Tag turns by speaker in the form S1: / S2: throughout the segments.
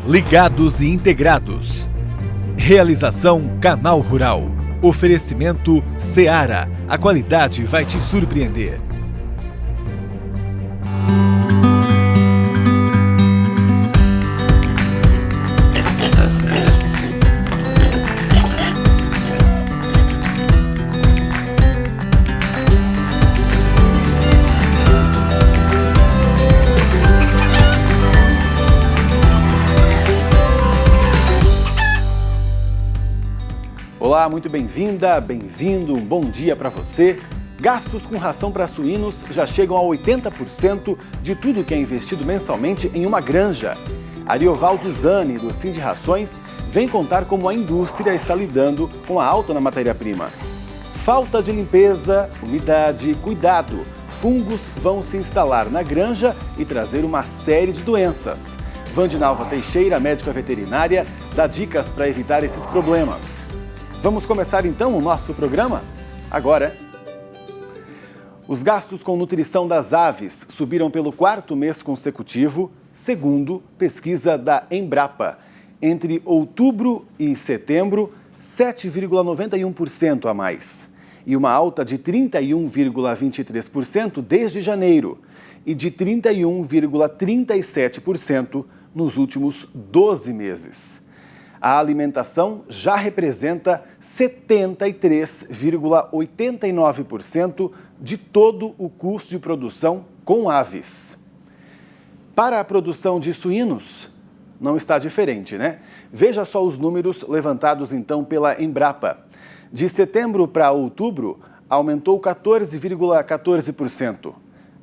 S1: Ligados e integrados. Realização Canal Rural. Oferecimento Seara. A qualidade vai te surpreender.
S2: Olá, muito bem-vinda, bem-vindo, um bom dia para você. Gastos com ração para suínos já chegam a 80% de tudo que é investido mensalmente em uma granja. Ariovaldo Zani, do Sindicações, vem contar como a indústria está lidando com a alta na matéria-prima. Falta de limpeza, umidade, cuidado. Fungos vão se instalar na granja e trazer uma série de doenças. Vandinalva Teixeira, médica veterinária, dá dicas para evitar esses problemas. Vamos começar então o nosso programa? Agora. Os gastos com nutrição das aves subiram pelo quarto mês consecutivo, segundo pesquisa da Embrapa. Entre outubro e setembro, 7,91% a mais. E uma alta de 31,23% desde janeiro e de 31,37% nos últimos 12 meses. A alimentação já representa 73,89% de todo o custo de produção com aves. Para a produção de suínos, não está diferente, né? Veja só os números levantados então pela Embrapa. De setembro para outubro, aumentou 14,14%.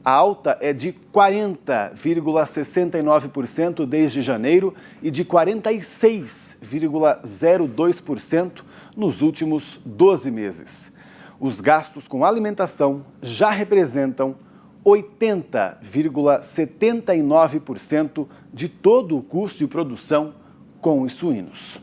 S2: A alta é de 40,69% desde janeiro e de 46,02% nos últimos 12 meses. Os gastos com alimentação já representam 80,79% de todo o custo de produção com os suínos.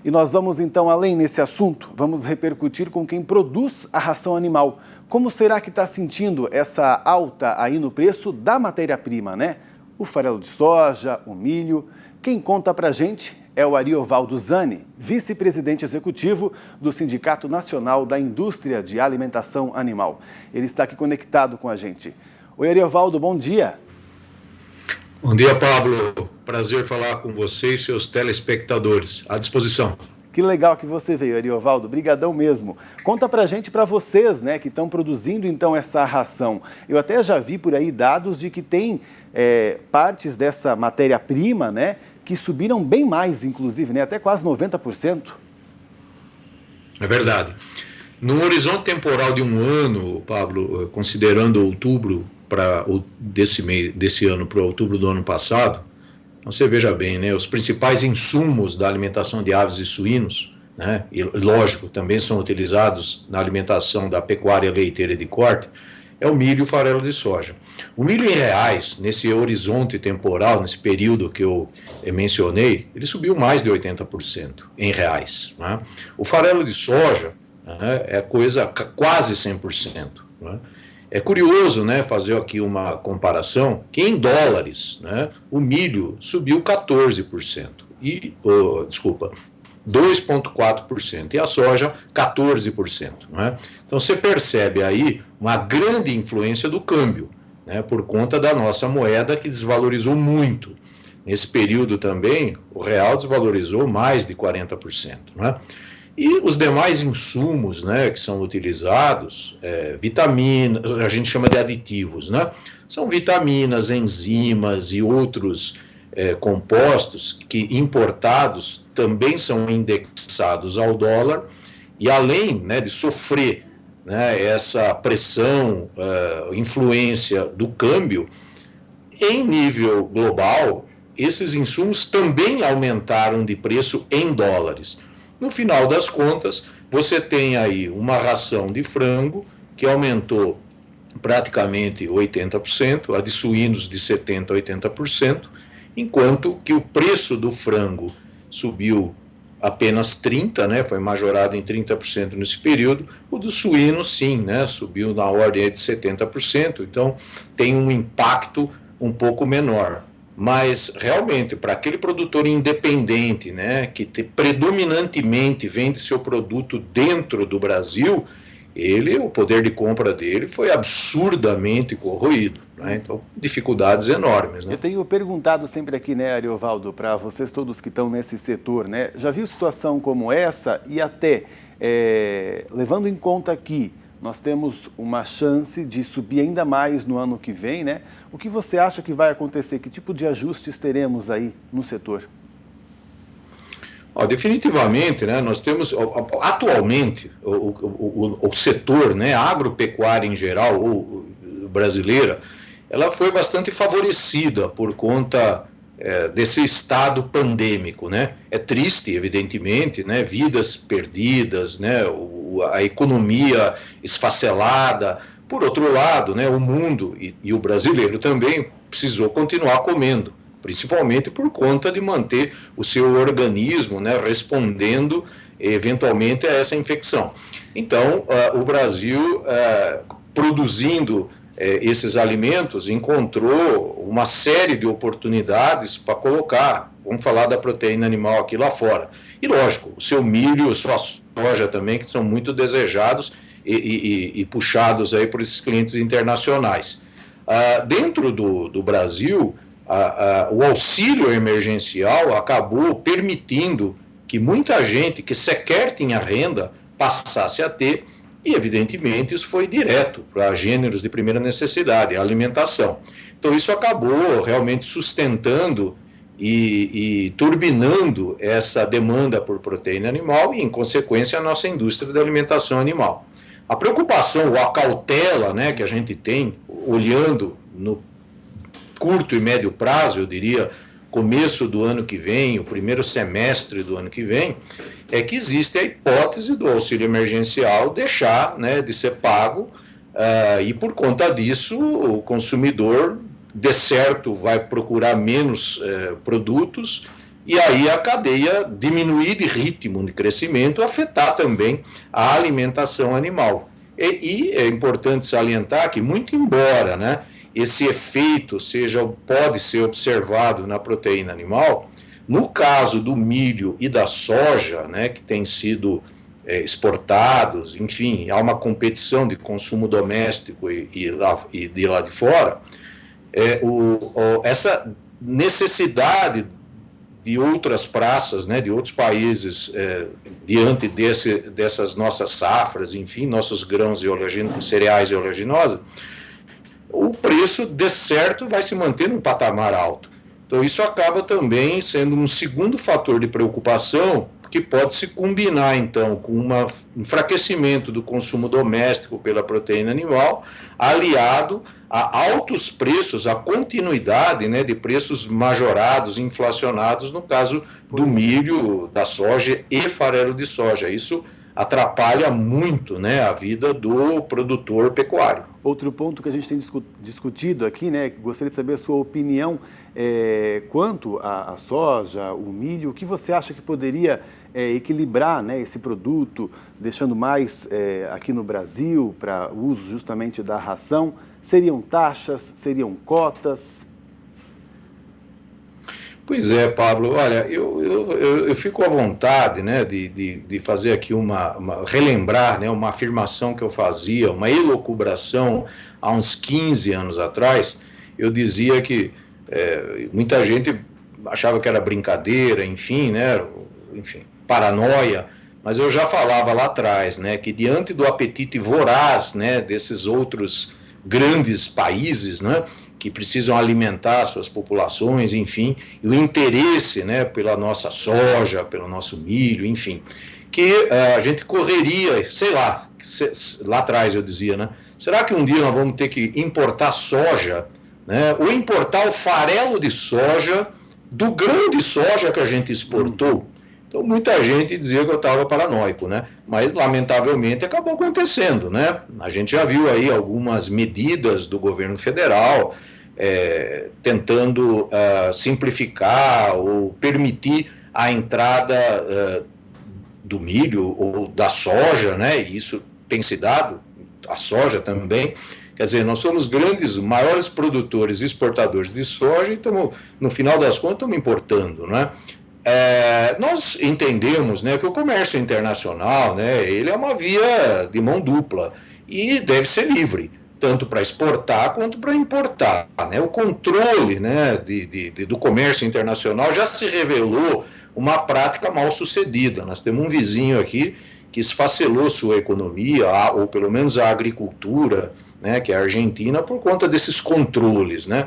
S2: E nós vamos então além nesse assunto, vamos repercutir com quem produz a ração animal. Como será que está sentindo essa alta aí no preço da matéria-prima, né? O farelo de soja, o milho. Quem conta pra gente é o Ariovaldo Zani, vice-presidente executivo do Sindicato Nacional da Indústria de Alimentação Animal. Ele está aqui conectado com a gente. Oi, Ariovaldo, bom dia.
S3: Bom dia, Pablo. Prazer falar com você e seus telespectadores. À disposição.
S2: Que legal que você veio, Ariovaldo. Brigadão mesmo. Conta pra gente, pra vocês, né, que estão produzindo então essa ração. Eu até já vi por aí dados de que tem partes dessa matéria-prima, né, que subiram bem mais, inclusive, né, até quase 90%.
S3: É verdade. No horizonte temporal de um ano, Pablo, considerando outubro desse ano para outubro do ano passado, você veja bem, né, os principais insumos da alimentação de aves e suínos, né, e lógico, também são utilizados na alimentação da pecuária leiteira de corte, é o milho e o farelo de soja. O milho em reais, nesse horizonte temporal, nesse período que eu mencionei, ele subiu mais de 80% em reais. Né? O farelo de soja, né, é coisa quase 100%. Né? É curioso, né, fazer aqui uma comparação, que em dólares, né, o milho subiu 14%, 2,4%, e a soja 14%. Né? Então você percebe aí uma grande influência do câmbio, né, por conta da nossa moeda que desvalorizou muito. Nesse período também, o real desvalorizou mais de 40%. Né? E os demais insumos, né, que são utilizados, vitaminas, a gente chama de aditivos, né? São vitaminas, enzimas e outros compostos que importados também são indexados ao dólar e além, né, de sofrer, né, essa pressão, influência do câmbio, em nível global, esses insumos também aumentaram de preço em dólares. No final das contas, você tem aí uma ração de frango que aumentou praticamente 80%, a de suínos de 70% a 80%, enquanto que o preço do frango subiu apenas 30%, né, foi majorado em 30% nesse período, o do suíno sim, né, subiu na ordem de 70%, então tem um impacto um pouco menor. Mas, realmente, para aquele produtor independente, né, que predominantemente vende seu produto dentro do Brasil, o poder de compra dele foi absurdamente corroído, né? Então, dificuldades enormes, né?
S2: Eu tenho perguntado sempre aqui, né, Ariovaldo, para vocês todos que estão nesse setor, né? Já viu situação como essa e até, levando em conta que nós temos uma chance de subir ainda mais no ano que vem, né? O que você acha que vai acontecer? Que tipo de ajustes teremos aí no setor?
S3: Definitivamente, né, nós temos, atualmente, o setor, né, a agropecuária em geral, ou brasileira, ela foi bastante favorecida por conta desse estado pandêmico, né? É triste, evidentemente, né, vidas perdidas, né, a economia esfacelada. Por outro lado, né, o mundo e o brasileiro também precisou continuar comendo, principalmente por conta de manter o seu organismo, né, respondendo eventualmente a essa infecção. Então, o Brasil, produzindo esses alimentos, encontrou uma série de oportunidades para colocar, vamos falar da proteína animal aqui lá fora. E lógico, o seu milho, a sua soja também, que são muito desejados e puxados aí por esses clientes internacionais. Dentro do Brasil, o auxílio emergencial acabou permitindo que muita gente que sequer tinha renda passasse a ter, e evidentemente isso foi direto para gêneros de primeira necessidade, a alimentação. Então isso acabou realmente sustentando e turbinando essa demanda por proteína animal e, em consequência, a nossa indústria da alimentação animal. A preocupação ou a cautela, né, que a gente tem, olhando no curto e médio prazo, eu diria, começo do ano que vem, o primeiro semestre do ano que vem, é que existe a hipótese do auxílio emergencial deixar, né, de ser pago, e por conta disso o consumidor, de certo, vai procurar menos produtos, e aí a cadeia diminuir de ritmo de crescimento, afetar também a alimentação animal. E é importante salientar que, muito embora, né, esse efeito pode ser observado na proteína animal, no caso do milho e da soja, né, que têm sido exportados, enfim, há uma competição de consumo doméstico e de lá de fora, essa necessidade de outras praças, né, de outros países, diante dessas nossas safras, enfim, nossos grãos e cereais e oleaginosa, o preço, de certo, vai se manter num patamar alto. Então, isso acaba também sendo um segundo fator de preocupação que pode se combinar, então, com um enfraquecimento do consumo doméstico pela proteína animal, aliado a altos preços, a continuidade, né, de preços majorados, inflacionados, no caso do milho, da soja e farelo de soja. Isso atrapalha muito, né, a vida do produtor pecuário.
S2: Outro ponto que a gente tem discutido aqui, né, gostaria de saber a sua opinião quanto à soja, o milho, o que você acha que poderia equilibrar, né, esse produto, deixando mais aqui no Brasil para uso justamente da ração? Seriam taxas, seriam cotas?
S3: Pois é, Pablo, olha, eu fico à vontade, né, de fazer aqui relembrar, né, uma afirmação que eu fazia, uma elucubração há uns 15 anos atrás. Eu dizia que muita gente achava que era brincadeira, enfim, né, paranoia, mas eu já falava lá atrás, né, que diante do apetite voraz, né, desses outros grandes países, né, que precisam alimentar suas populações, enfim, e o interesse, né, pela nossa soja, pelo nosso milho, enfim, que a gente correria, sei lá, lá atrás eu dizia, né, será que um dia nós vamos ter que importar soja, né, ou importar o farelo de soja do grão de soja que a gente exportou? Então, muita gente dizia que eu estava paranoico, né? Mas, lamentavelmente, acabou acontecendo, né? A gente já viu aí algumas medidas do governo federal tentando simplificar ou permitir a entrada do milho ou da soja, né? E isso tem se dado, a soja também. Quer dizer, nós somos maiores produtores e exportadores de soja e estamos, no final das contas, estamos importando, né? Nós entendemos, né, que o comércio internacional, né, ele é uma via de mão dupla e deve ser livre, tanto para exportar quanto para importar, né? O controle, né, do comércio internacional já se revelou uma prática mal sucedida. Nós temos um vizinho aqui que esfacelou sua economia, ou pelo menos a agricultura, né, que é a Argentina, por conta desses controles, né?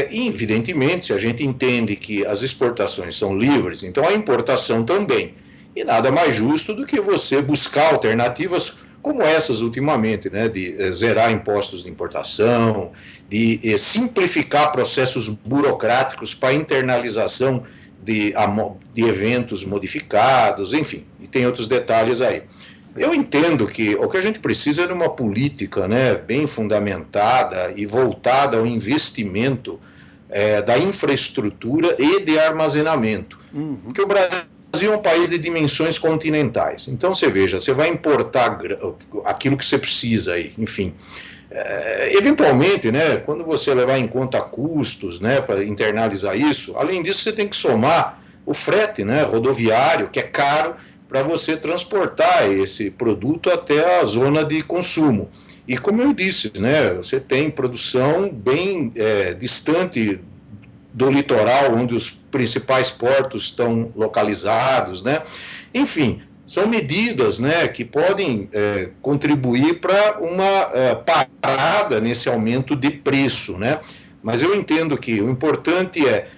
S3: E, evidentemente, se a gente entende que as exportações são livres, então a importação também. E nada mais justo do que você buscar alternativas como essas ultimamente, né, de zerar impostos de importação, de simplificar processos burocráticos para internalização de eventos modificados, enfim, e tem outros detalhes aí. Eu entendo que o que a gente precisa é de uma política, né, bem fundamentada e voltada ao investimento da infraestrutura e de armazenamento. Porque o Brasil é um país de dimensões continentais. Então, você veja, você vai importar aquilo que você precisa aí, enfim. Eventualmente, né, quando você levar em conta custos, né, para internalizar isso, além disso, você tem que somar o frete, né, rodoviário, que é caro, para você transportar esse produto até a zona de consumo. E como eu disse, né, você tem produção bem distante do litoral, onde os principais portos estão localizados, né? Enfim, são medidas, né, que podem contribuir para uma parada nesse aumento de preço, né? Mas eu entendo que o importante é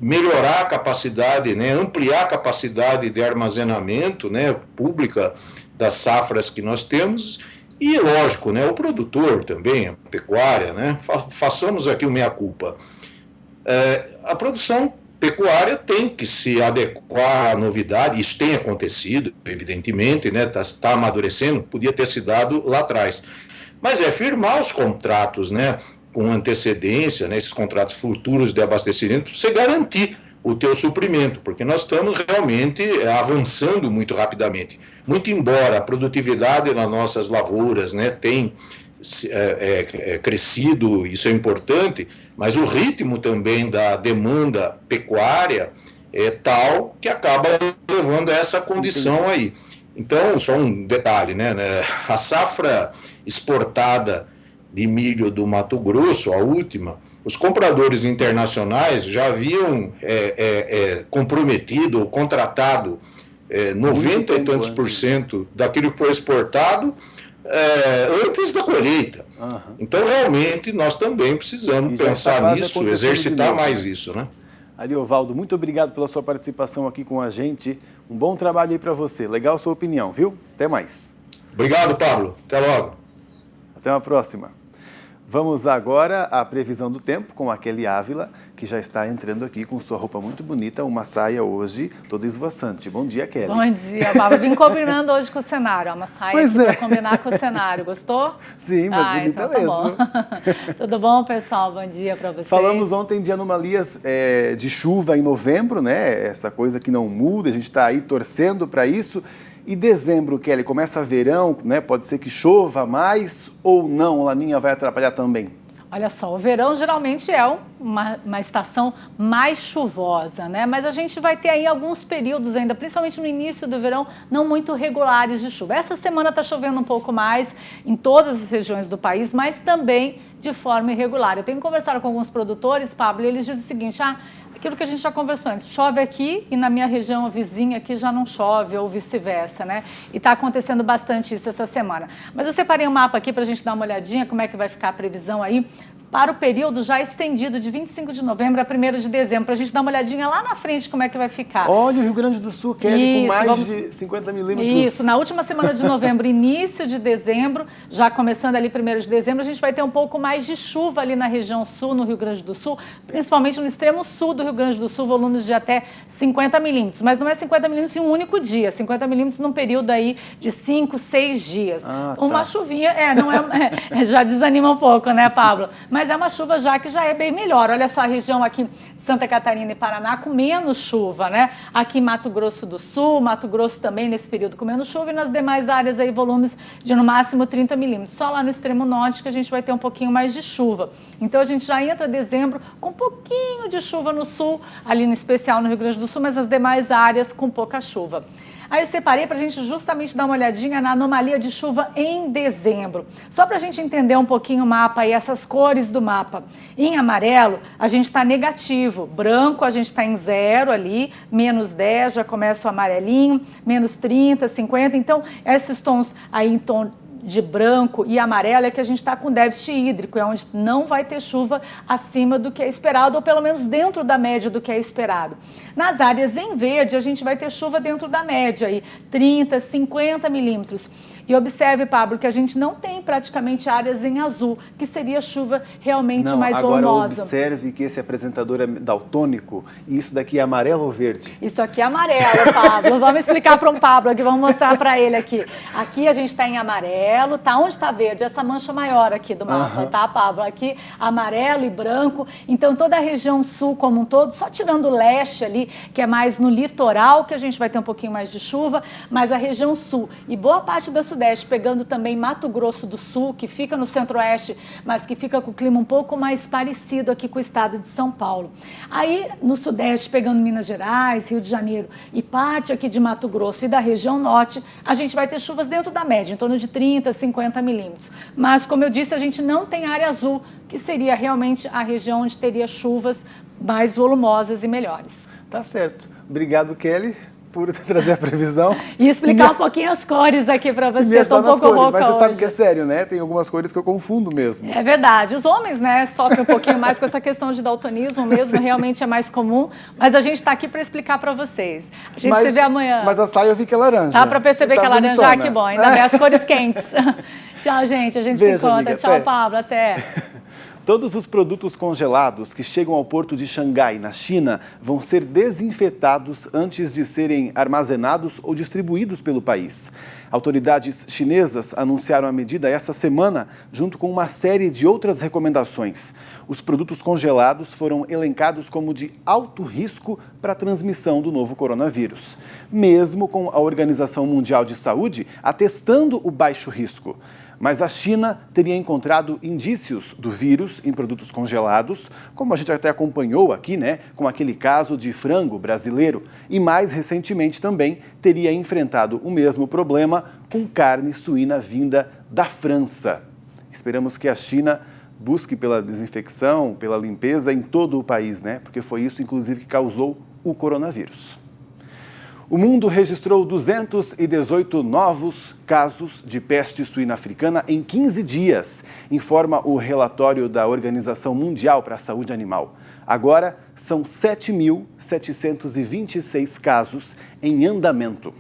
S3: melhorar a capacidade, né, ampliar a capacidade de armazenamento, né, pública das safras que nós temos e, lógico, né, o produtor também, a pecuária, né, façamos aqui o meia-culpa. A produção pecuária tem que se adequar à novidade, isso tem acontecido, evidentemente, né, tá amadurecendo, podia ter se dado lá atrás. Mas firmar os contratos, né, com antecedência, né, esses contratos futuros de abastecimento, para você garantir o teu suprimento, porque nós estamos realmente avançando muito rapidamente. Muito embora a produtividade nas nossas lavouras, né, tem crescido, isso é importante, mas o ritmo também da demanda pecuária é tal que acaba levando a essa condição aí. Então, só um detalhe, né, a safra exportada de milho do Mato Grosso, a última, os compradores internacionais já haviam comprometido ou contratado 90 e tantos % daquilo que foi exportado antes da colheita. Então, realmente, nós também precisamos pensar nisso, exercitar mais isso, né?
S2: Ariovaldo, muito obrigado pela sua participação aqui com a gente. Um bom trabalho aí para você. Legal a sua opinião, viu? Até mais.
S3: Obrigado, Pablo. Até logo.
S2: Até uma próxima. Vamos agora à previsão do tempo com a Kelly Ávila, que já está entrando aqui com sua roupa muito bonita, uma saia hoje toda esvoaçante. Bom dia, Kelly.
S4: Bom dia, Pablo. Vim combinando hoje com o cenário. Uma saia para combinar com o cenário. Gostou?
S2: Sim, mas bonita
S4: então
S2: mesmo.
S4: Bom. Tudo bom, pessoal? Bom dia para vocês.
S2: Falamos ontem de anomalias de chuva em novembro, né? Essa coisa que não muda, a gente está aí torcendo para isso. E dezembro, Kelly, começa verão, né? Pode ser que chova mais ou não? A Laninha vai atrapalhar também?
S4: Olha só, o verão geralmente é uma estação mais chuvosa, né? Mas a gente vai ter aí alguns períodos ainda, principalmente no início do verão, não muito regulares de chuva. Essa semana está chovendo um pouco mais em todas as regiões do país, mas também de forma irregular. Eu tenho conversado com alguns produtores, Pablo, e eles dizem o seguinte, aquilo que a gente já conversou antes, chove aqui e na minha região vizinha aqui já não chove, ou vice-versa, né? E está acontecendo bastante isso essa semana. Mas eu separei um mapa aqui para a gente dar uma olhadinha como é que vai ficar a previsão aí para o período já estendido de 25 de novembro a 1º de dezembro, para a gente dar uma olhadinha lá na frente como é que vai ficar.
S2: Olha o Rio Grande do Sul, Kelly, com mais de 50 milímetros.
S4: Isso, na última semana de novembro, início de dezembro, já começando ali 1º de dezembro, a gente vai ter um pouco mais de chuva ali na região sul, no Rio Grande do Sul, principalmente no extremo sul do Rio Grande do Sul, volumes de até 50 milímetros, mas não é 50 milímetros em um único dia, 50 milímetros num período aí de 5, 6 dias. Uma chuvinha, já desanima um pouco, né, Pablo? Mas mas é uma chuva que já é bem melhor. Olha só a região aqui de Santa Catarina e Paraná com menos chuva, né? Aqui em Mato Grosso do Sul, Mato Grosso também nesse período com menos chuva e nas demais áreas aí volumes de no máximo 30 milímetros. Só lá no extremo norte que a gente vai ter um pouquinho mais de chuva. Então a gente já entra dezembro com um pouquinho de chuva no sul, ali no especial no Rio Grande do Sul, mas nas demais áreas com pouca chuva. Aí eu separei para a gente justamente dar uma olhadinha na anomalia de chuva em dezembro. Só para a gente entender um pouquinho o mapa e essas cores do mapa. Em amarelo, a gente está negativo. Branco, a gente está em 0 ali, menos 10, já começa o amarelinho, menos 30, 50. Então, esses tons aí em tom de branco e amarelo é que a gente está com déficit hídrico, é onde não vai ter chuva acima do que é esperado, ou pelo menos dentro da média do que é esperado. Nas áreas em verde, a gente vai ter chuva dentro da média, aí, 30, 50 milímetros. E observe, Pablo, que a gente não tem praticamente áreas em azul, que seria chuva realmente mais volumosa.
S2: Agora observe que esse apresentador é daltônico e isso daqui é amarelo ou verde?
S4: Isso aqui é amarelo, Pablo. Vamos explicar para o Pablo aqui, vamos mostrar para ele aqui. Aqui a gente está em amarelo, tá? Onde está verde? Essa mancha maior aqui do mapa, tá, Pablo? Aqui amarelo e branco. Então toda a região sul como um todo, só tirando o leste ali, que é mais no litoral, que a gente vai ter um pouquinho mais de chuva, mas a região sul e boa parte da Sudeste, pegando também Mato Grosso do Sul, que fica no Centro-Oeste, mas que fica com o clima um pouco mais parecido aqui com o estado de São Paulo. Aí, no Sudeste, pegando Minas Gerais, Rio de Janeiro e parte aqui de Mato Grosso e da região Norte, a gente vai ter chuvas dentro da média, em torno de 30, 50 milímetros. Mas, como eu disse, a gente não tem área azul, que seria realmente a região onde teria chuvas mais volumosas e melhores.
S2: Tá certo. Obrigado, Kelly, por trazer a previsão.
S4: E explicar um pouquinho as cores aqui para você. Estou um pouco rouca
S2: mas você
S4: hoje.
S2: sabe que é sério, né? Tem algumas cores que eu confundo mesmo.
S4: É verdade. Os homens, né, sofrem um pouquinho mais com essa questão de daltonismo mesmo, realmente é mais comum. Mas a gente está aqui para explicar para vocês. A gente se vê amanhã.
S2: Mas a saia eu vi que é laranja.
S4: Dá para perceber que é laranja?
S2: bonitona.
S4: Ah, que bom. Ainda bem as cores quentes. Tchau, gente. A gente
S2: Beijo,
S4: se encontra.
S2: amiga.
S4: Tchau,
S2: Até.
S4: Pablo. Até.
S2: Todos os produtos congelados que chegam ao porto de Xangai, na China, vão ser desinfetados antes de serem armazenados ou distribuídos pelo país. Autoridades chinesas anunciaram a medida essa semana, junto com uma série de outras recomendações. Os produtos congelados foram elencados como de alto risco para a transmissão do novo coronavírus, mesmo com a Organização Mundial de Saúde atestando o baixo risco. Mas a China teria encontrado indícios do vírus em produtos congelados, como a gente até acompanhou aqui, né, com aquele caso de frango brasileiro. E mais recentemente também teria enfrentado o mesmo problema com carne suína vinda da França. Esperamos que a China busque pela desinfecção, pela limpeza em todo o país, né? Porque foi isso, inclusive, que causou o coronavírus. O mundo registrou 218 novos casos de peste suína africana em 15 dias, informa o relatório da Organização Mundial para a Saúde Animal. Agora, são 7.726 casos em andamento.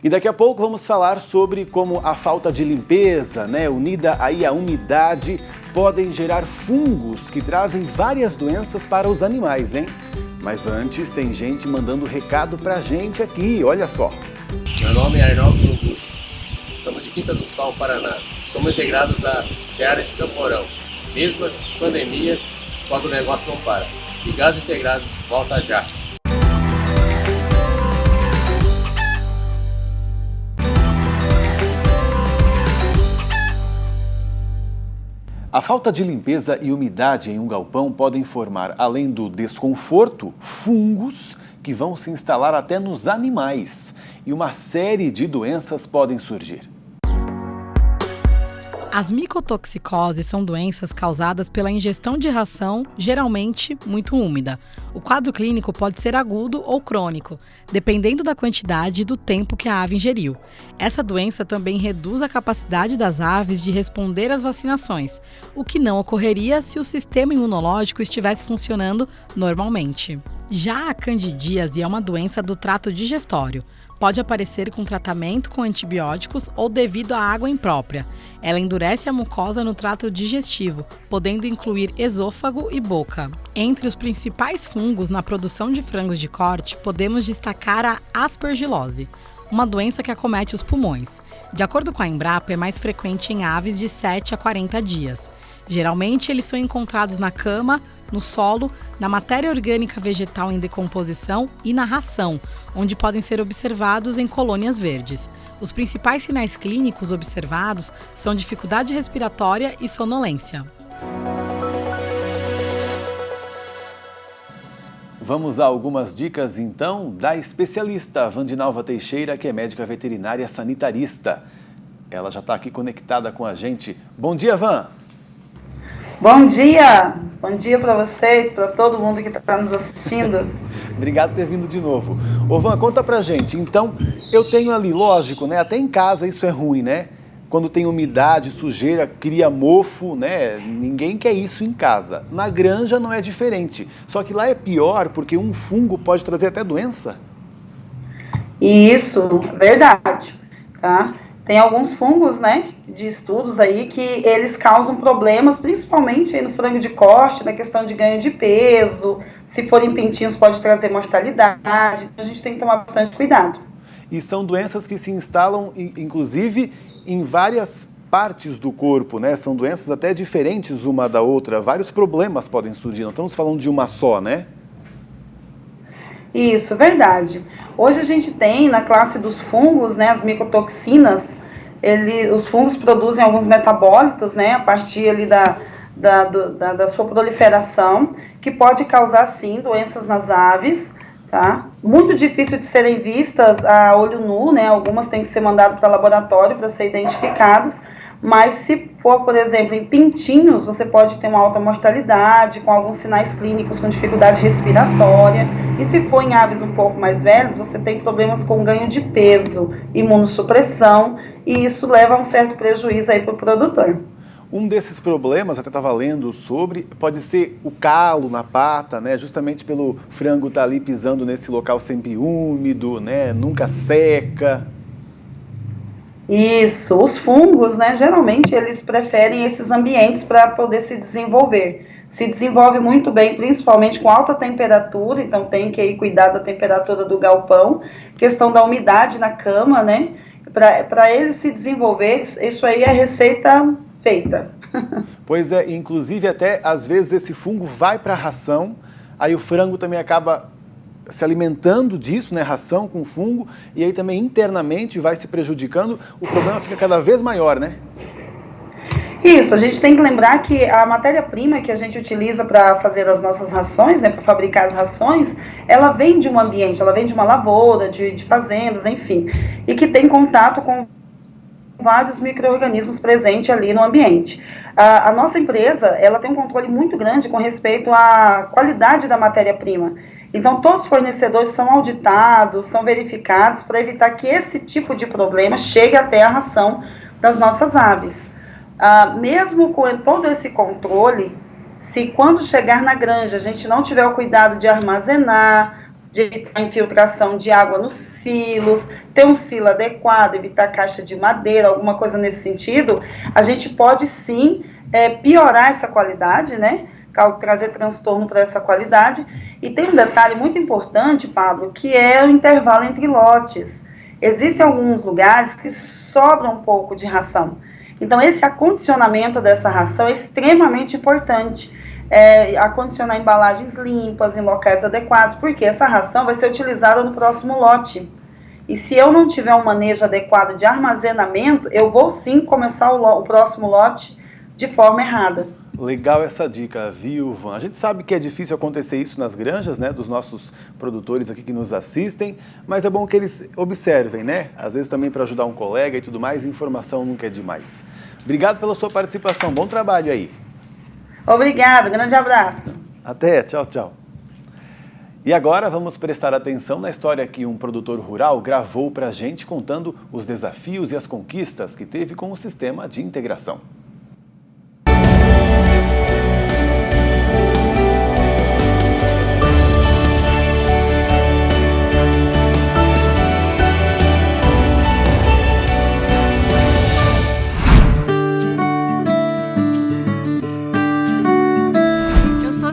S2: E daqui a pouco vamos falar sobre como a falta de limpeza, unida aí à umidade, podem gerar fungos que trazem várias doenças para os animais, hein? Mas antes, tem gente mandando recado pra gente aqui, olha só.
S5: Meu nome é Arnaldo Augusto, somos de Quinta do Sol, Paraná. Somos integrados da Seara de Camporão. Mesmo pandemia, quando o negócio não para. Ligados integrados, volta já.
S2: A falta de limpeza e umidade em um galpão podem formar, além do desconforto, fungos que vão se instalar até nos animais. E uma série de doenças podem surgir.
S6: As micotoxicoses são doenças causadas pela ingestão de ração, geralmente muito úmida. O quadro clínico pode ser agudo ou crônico, dependendo da quantidade e do tempo que a ave ingeriu. Essa doença também reduz a capacidade das aves de responder às vacinações, o que não ocorreria se o sistema imunológico estivesse funcionando normalmente. Já a candidíase é uma doença do trato digestório. Pode aparecer com tratamento com antibióticos ou devido à água imprópria. Ela endurece a mucosa no trato digestivo, podendo incluir esôfago e boca. Entre os principais fungos na produção de frangos de corte, podemos destacar a aspergilose, uma doença que acomete os pulmões. De acordo com a Embrapa, é mais frequente em aves de 7 a 40 dias. Geralmente, eles são encontrados na cama, no solo, na matéria orgânica vegetal em decomposição e na ração, onde podem ser observados em colônias verdes. Os principais sinais clínicos observados são dificuldade respiratória e sonolência.
S2: Vamos a algumas dicas, então, da especialista Vandinalva Teixeira, que é médica veterinária sanitarista. Ela já está aqui conectada com a gente. Bom dia, Van!
S7: Bom dia! Bom dia para você e para todo mundo que está nos assistindo.
S2: Obrigado por ter vindo de novo. Ô, Van, conta pra gente. Então, eu tenho ali, lógico, né? Até em casa isso é ruim, né? Quando tem umidade, sujeira, cria mofo, né? Ninguém quer isso em casa. Na granja não é diferente. Só que lá é pior porque um fungo pode trazer até doença.
S7: Isso, verdade, tá? Tem alguns fungos, né, de estudos aí que eles causam problemas, principalmente aí no frango de corte, na questão de ganho de peso. Se forem pintinhos pode trazer mortalidade. A gente tem que tomar bastante cuidado.
S2: E são doenças que se instalam, inclusive, em várias partes do corpo, né? São doenças até diferentes uma da outra. Vários problemas podem surgir. Não estamos falando de uma só, né?
S7: Isso, verdade. Hoje a gente tem na classe dos fungos, né, as micotoxinas. Os fungos produzem alguns metabólitos, né, a partir ali da sua proliferação, que pode causar, sim, doenças nas aves, tá? Muito difícil de serem vistas a olho nu, né? Algumas têm que ser mandadas para laboratório para ser identificados, mas se for, por exemplo, em pintinhos, você pode ter uma alta mortalidade, com alguns sinais clínicos, com dificuldade respiratória. E se for em aves um pouco mais velhas, você tem problemas com ganho de peso, imunossupressão, e isso leva a um certo prejuízo aí para o produtor.
S2: Um desses problemas, até estava lendo sobre, pode ser o calo na pata, né? Justamente pelo frango estar ali pisando nesse local sempre úmido, né? Nunca seca.
S7: Isso, os fungos, né, geralmente eles preferem esses ambientes para poder se desenvolver. Se desenvolve muito bem, principalmente com alta temperatura, então tem que aí cuidar da temperatura do galpão, questão da umidade na cama, né, para eles se desenvolver, isso aí é receita feita.
S2: Pois é, inclusive até às vezes esse fungo vai para a ração, aí o frango também acaba se alimentando disso, né, ração com fungo, e aí também internamente vai se prejudicando, o problema fica cada vez maior, né?
S7: Isso, a gente tem que lembrar que a matéria-prima que a gente utiliza para fazer as nossas rações, né, para fabricar as rações, ela vem de um ambiente, ela vem de uma lavoura, de fazendas, enfim, e que tem contato com vários micro-organismos presentes ali no ambiente. A nossa empresa, ela tem um controle muito grande com respeito à qualidade da matéria-prima. Então, todos os fornecedores são auditados, são verificados para evitar que esse tipo de problema chegue até a ração das nossas aves. Mesmo com todo esse controle, se quando chegar na granja a gente não tiver o cuidado de armazenar, de evitar a infiltração de água nos silos, ter um silo adequado, evitar caixa de madeira, alguma coisa nesse sentido, a gente pode sim piorar essa qualidade, né? Trazer transtorno para essa qualidade. E tem um detalhe muito importante, Pablo, que é o intervalo entre lotes. Existem alguns lugares que sobra um pouco de ração. Então, esse acondicionamento dessa ração é extremamente importante. Acondicionar embalagens limpas, em locais adequados, porque essa ração vai ser utilizada no próximo lote. E se eu não tiver um manejo adequado de armazenamento, eu vou sim começar o próximo lote de forma errada.
S2: Legal essa dica, viu, Van? A gente sabe que é difícil acontecer isso nas granjas, né, dos nossos produtores aqui que nos assistem, mas é bom que eles observem, né? Às vezes também para ajudar um colega e tudo mais, informação nunca é demais. Obrigado pela sua participação, bom trabalho aí.
S7: Obrigada, grande abraço.
S2: Até, tchau, tchau. E agora vamos prestar atenção na história que um produtor rural gravou para a gente contando os desafios e as conquistas que teve com o sistema de integração.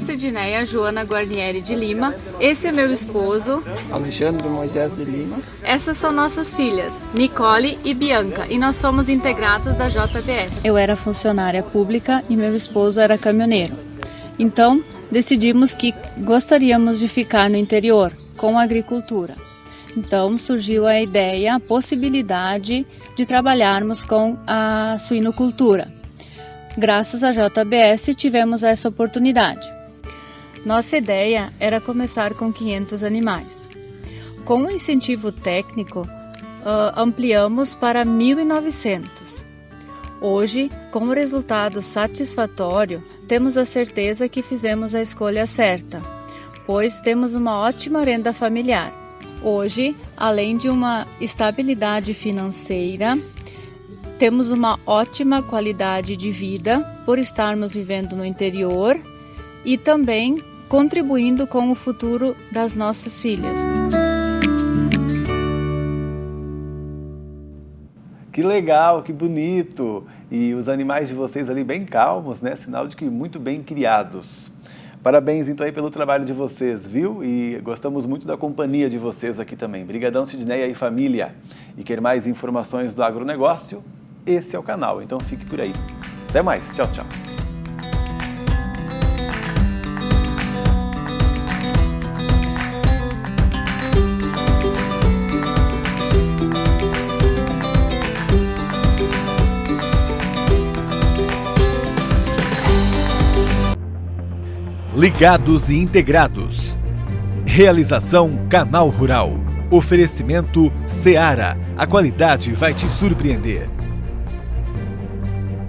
S8: Sidneia Joana Giovana Guarnieri de Lima. Esse é meu esposo,
S9: Alexandre Moisés de Lima.
S8: Essas são nossas filhas, Nicole e Bianca, e nós somos integrados da JBS.
S10: Eu era funcionária pública e meu esposo era caminhoneiro. Então, decidimos que gostaríamos de ficar no interior, com a agricultura. Então, surgiu a ideia, a possibilidade de trabalharmos com a suinocultura. Graças à JBS, tivemos essa oportunidade. Nossa ideia era começar com 500 animais. Com o incentivo técnico, ampliamos para 1.900. Hoje, com o resultado satisfatório, temos a certeza que fizemos a escolha certa, pois temos uma ótima renda familiar. Hoje, além de uma estabilidade financeira, temos uma ótima qualidade de vida por estarmos vivendo no interior e também contribuindo com o futuro das nossas filhas.
S2: Que legal, que bonito! E os animais de vocês ali bem calmos, né? Sinal de que muito bem criados. Parabéns, então, aí pelo trabalho de vocês, viu? E gostamos muito da companhia de vocês aqui também. Brigadão, Sidneia e família. E quer mais informações do agronegócio? Esse é o canal, então fique por aí. Até mais, tchau, tchau.
S1: Ligados e integrados. Realização Canal Rural. Oferecimento Seara. A qualidade vai te surpreender.